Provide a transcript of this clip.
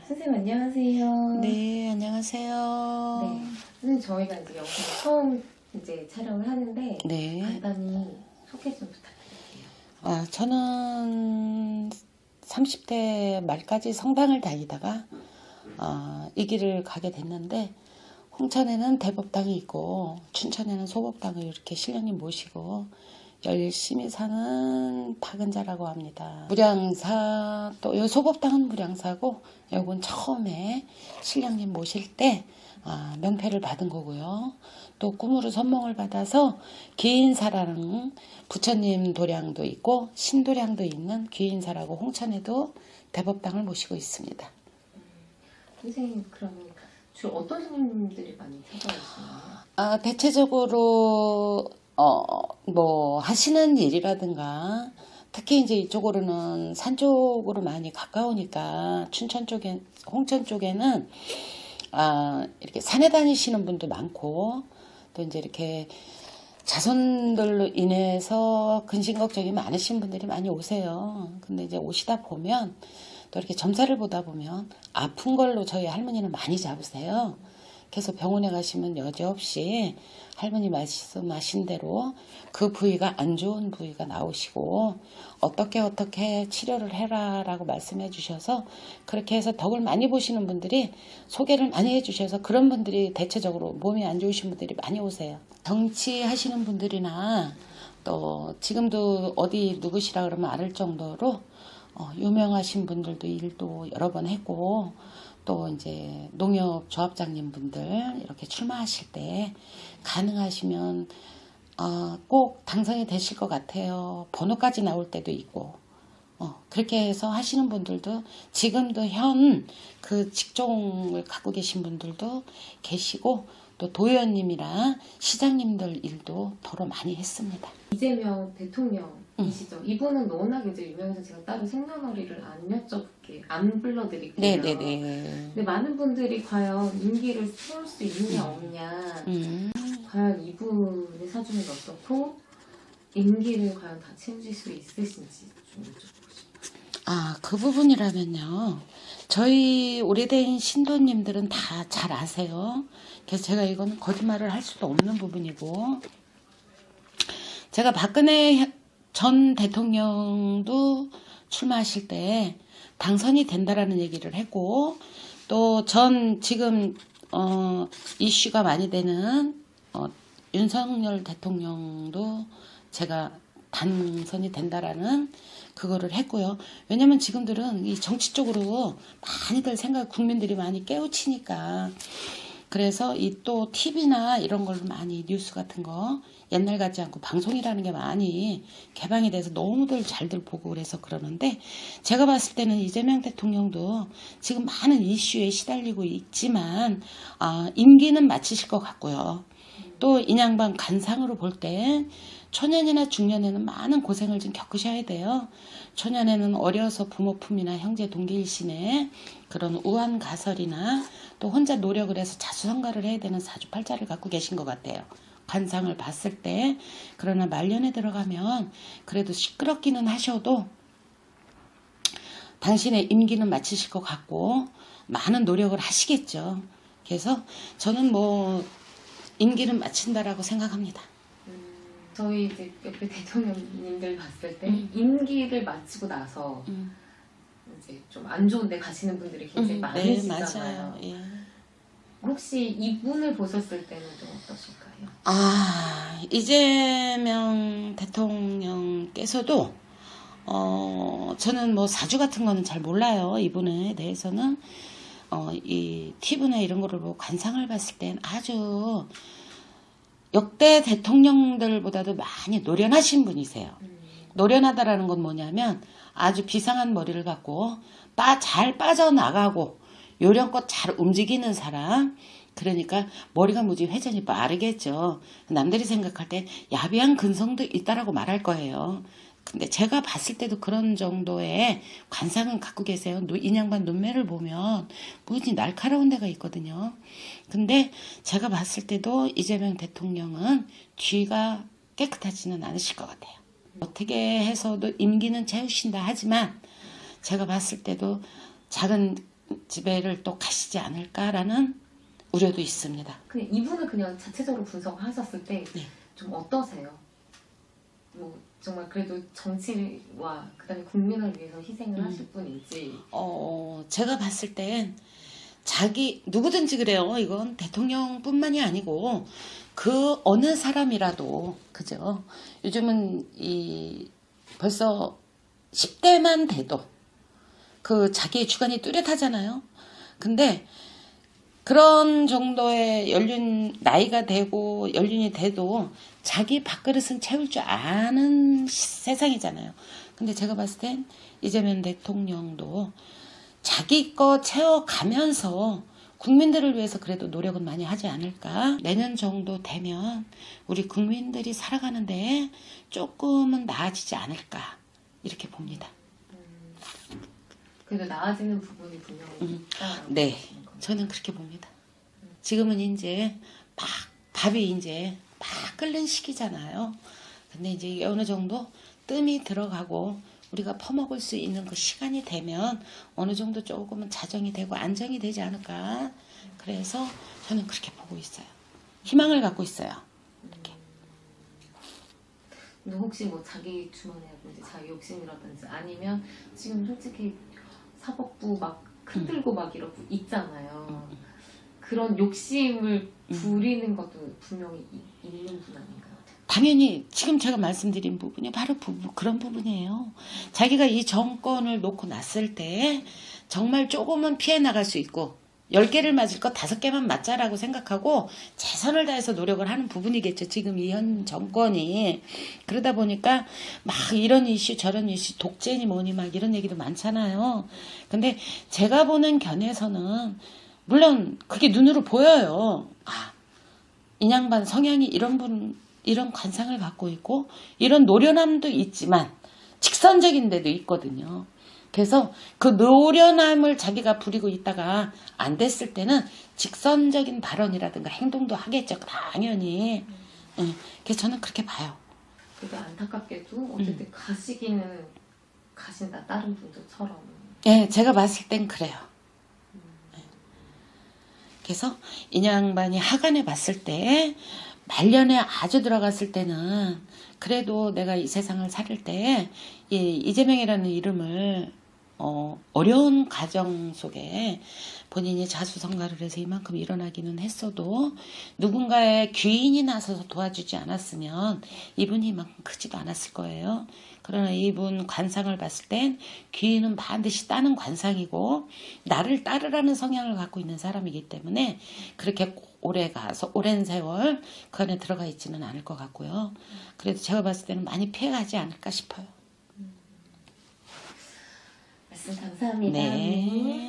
선생님 안녕하세요. 네, 안녕하세요. 네, 선생님 저희가 이제 영상 처음 이제 촬영을 하는데 네. 간단히 소개 좀 부탁드릴게요. 저는 30대 말까지 성당을 다니다가 이 길을 가게 됐는데, 홍천에는 대법당이 있고 춘천에는 소법당을 이렇게 신령님 모시고 열심히 사는 박은자라고 합니다. 무량사, 또 요 소법당은 무량사고, 요건 처음에 신령님 모실 때 명패를 받은 거고요. 또 꿈으로 선몽을 받아서 귀인사라는 부처님 도량도 있고 신도량도 있는 귀인사라고 홍천에도 대법당을 모시고 있습니다. 선생님 그러면 주로 어떤 손님들이 많이 찾아오시나요? 대체적으로 뭐 하시는 일이라든가, 특히 이제 이쪽으로는 산 쪽으로 많이 가까우니까 춘천 쪽에, 홍천 쪽에는 이렇게 산에 다니시는 분도 많고, 또 이제 이렇게 자손들로 인해서 근심 걱정이 많으신 분들이 많이 오세요. 근데 이제 오시다 보면 또 이렇게 점사를 보다 보면 아픈 걸로 저희 할머니는 많이 잡으세요. 그래서 병원에 가시면 여지없이 할머니 말씀하신 대로 그 부위가 안 좋은 부위가 나오시고 어떻게 치료를 해라라고 말씀해 주셔서, 그렇게 해서 덕을 많이 보시는 분들이 소개를 많이 해 주셔서 그런 분들이 대체적으로 몸이 안 좋으신 분들이 많이 오세요. 정치하시는 분들이나 또 지금도 어디 누구시라 그러면 알을 정도로 유명하신 분들도 일도 여러 번 했고, 또 이제 농협 조합장님 분들 이렇게 출마하실 때 가능하시면 꼭 당선이 되실 것 같아요. 번호까지 나올 때도 있고, 그렇게 해서 하시는 분들도 지금도 현 그 직종을 갖고 계신 분들도 계시고, 또 도의원님이랑 시장님들 일도 더러 많이 했습니다. 이재명 대통령이시죠? 이분은 워낙 이제 유명해서 제가 따로 생년월일을 안 여쭤볼게요. 안 불러드릴게요. 네네네. 근데 많은 분들이 과연 임기를 세울 수 있냐 없냐, 과연 이분의 사주는 어떻고 임기를 과연 다 채우실 수 있으신지 좀 여쭤보고 싶어요. 그 부분이라면요, 저희 오래된 신도님들은 다 잘 아세요. 그래서 제가 이거는 거짓말을 할 수도 없는 부분이고, 제가 박근혜 전 대통령도 출마하실 때 당선이 된다라는 얘기를 했고, 또 지금 이슈가 많이 되는 윤석열 대통령도 제가 당선이 된다라는 그거를 했고요. 왜냐면 지금들은 이 정치 쪽으로 많이들 국민들이 많이 깨우치니까. 그래서 이 또 TV나 이런 걸로 많이 뉴스 같은 거 옛날 같지 않고 방송이라는 게 많이 개방이 돼서 너무들 잘들 보고 그래서 그러는데, 제가 봤을 때는 이재명 대통령도 지금 많은 이슈에 시달리고 있지만 임기는 마치실 것 같고요. 또 인양반 간상으로 볼 때 초년이나 중년에는 많은 고생을 좀 겪으셔야 돼요. 초년에는 어려서 부모 품이나 형제 동기일신에 그런 우한 가설이나 또 혼자 노력을 해서 자수성가를 해야 되는 사주팔자를 갖고 계신 것 같아요. 관상을 봤을 때. 그러나 말년에 들어가면 그래도 시끄럽기는 하셔도 당신의 임기는 마치실 것 같고 많은 노력을 하시겠죠. 그래서 저는 뭐 임기는 마친다라고 생각합니다. 저희 이제 옆에 대통령님들 봤을 때 임기를 마치고 나서 이제 좀 안 좋은데 가시는 분들이 굉장히 많으시잖아요. 네, 맞아요. 예. 혹시 이분을 보셨을 때는 좀 어떠실까요? 이재명 대통령께서도 저는 뭐 사주 같은 거는 잘 몰라요. 이분에 대해서는 이 TV나 이런 거를 보고 관상을 봤을 땐 아주 역대 대통령들보다도 많이 노련하신 분이세요. 노련하다라는 건 뭐냐면 아주 비상한 머리를 갖고 잘 빠져나가고 요령껏 잘 움직이는 사람. 그러니까 머리가 무지 회전이 빠르겠죠. 남들이 생각할 때 야비한 근성도 있다라고 말할 거예요. 근데 제가 봤을 때도 그런 정도의 관상은 갖고 계세요. 인양반 눈매를 보면 무지 날카로운 데가 있거든요. 근데 제가 봤을 때도 이재명 대통령은 뒤가 깨끗하지는 않으실 것 같아요. 어떻게 해서도 임기는 채우신다 하지만 제가 봤을 때도 작은 집에를 또 가시지 않을까라는 우려도 있습니다. 근데 이분은 그냥 자체적으로 분석하셨을 때 좀 네. 어떠세요? 뭐 정말 그래도 정치와 그다음에 국민을 위해서 희생을 하실 분인지. 제가 봤을 땐 누구든지 그래요. 이건 대통령뿐만이 아니고 그 어느 사람이라도 그죠. 요즘은 벌써 10대만 돼도 그 자기의 주관이 뚜렷하잖아요. 근데 그런 정도의 나이가 되고 연륜이 돼도 자기 밥그릇은 채울 줄 아는 세상이잖아요. 근데 제가 봤을 땐 이재명 대통령도 자기 거 채워가면서 국민들을 위해서 그래도 노력은 많이 하지 않을까. 내년 정도 되면 우리 국민들이 살아가는데 조금은 나아지지 않을까 이렇게 봅니다. 그래도 나아지는 부분이 분명히 있다. 네, 저는 그렇게 봅니다. 지금은 이제 밥이 이제 막 끓는 시기잖아요. 근데 이제 이게 어느 정도 뜸이 들어가고 우리가 퍼먹을 수 있는 그 시간이 되면 어느 정도 조금은 자정이 되고 안정이 되지 않을까. 그래서 저는 그렇게 보고 있어요. 희망을 갖고 있어요. 이렇게. 근데 혹시 뭐 자기 주머니라든지 자기 욕심이라든지 아니면 지금 솔직히 사법부 막 흔들고 막 이러고 있잖아요. 그런 욕심을 부리는 것도 분명히 있는 분 아닌가요? 당연히 지금 제가 말씀드린 부분이 바로 그런 부분이에요. 자기가 이 정권을 놓고 났을 때 정말 조금은 피해 나갈 수 있고 10개를 맞을 거 5개만 맞자라고 생각하고 최선을 다해서 노력을 하는 부분이겠죠. 지금 이 현 정권이. 그러다 보니까 막 이런 이슈 저런 이슈 독재니 뭐니 막 이런 얘기도 많잖아요. 근데 제가 보는 견해에서는 물론 그게 눈으로 보여요. 이 양반 성향이 이런 관상을 갖고 있고 이런 노련함도 있지만 직선적인 데도 있거든요. 그래서 그 노련함을 자기가 부리고 있다가 안 됐을 때는 직선적인 발언이라든가 행동도 하겠죠. 당연히. 그래서 저는 그렇게 봐요. 그게 안타깝게도 어쨌든 가시기는 가신다. 다른 분들처럼. 예, 제가 봤을 땐 그래요. 그래서 이 양반이 하간에 봤을 때 말년에 아주 들어갔을 때는 그래도 내가 이 세상을 살을 때 이재명이라는 이름을 어려운 과정 속에 본인이 자수성가를 해서 이만큼 일어나기는 했어도 누군가의 귀인이 나서서 도와주지 않았으면 이분이 이만큼 크지도 않았을 거예요. 그러나 이분 관상을 봤을 땐 귀인은 반드시 따는 관상이고 나를 따르라는 성향을 갖고 있는 사람이기 때문에 그렇게 오랜 세월 그 안에 들어가 있지는 않을 것 같고요. 그래도 제가 봤을 때는 많이 피해가지 않을까 싶어요. 말씀 감사합니다. 네.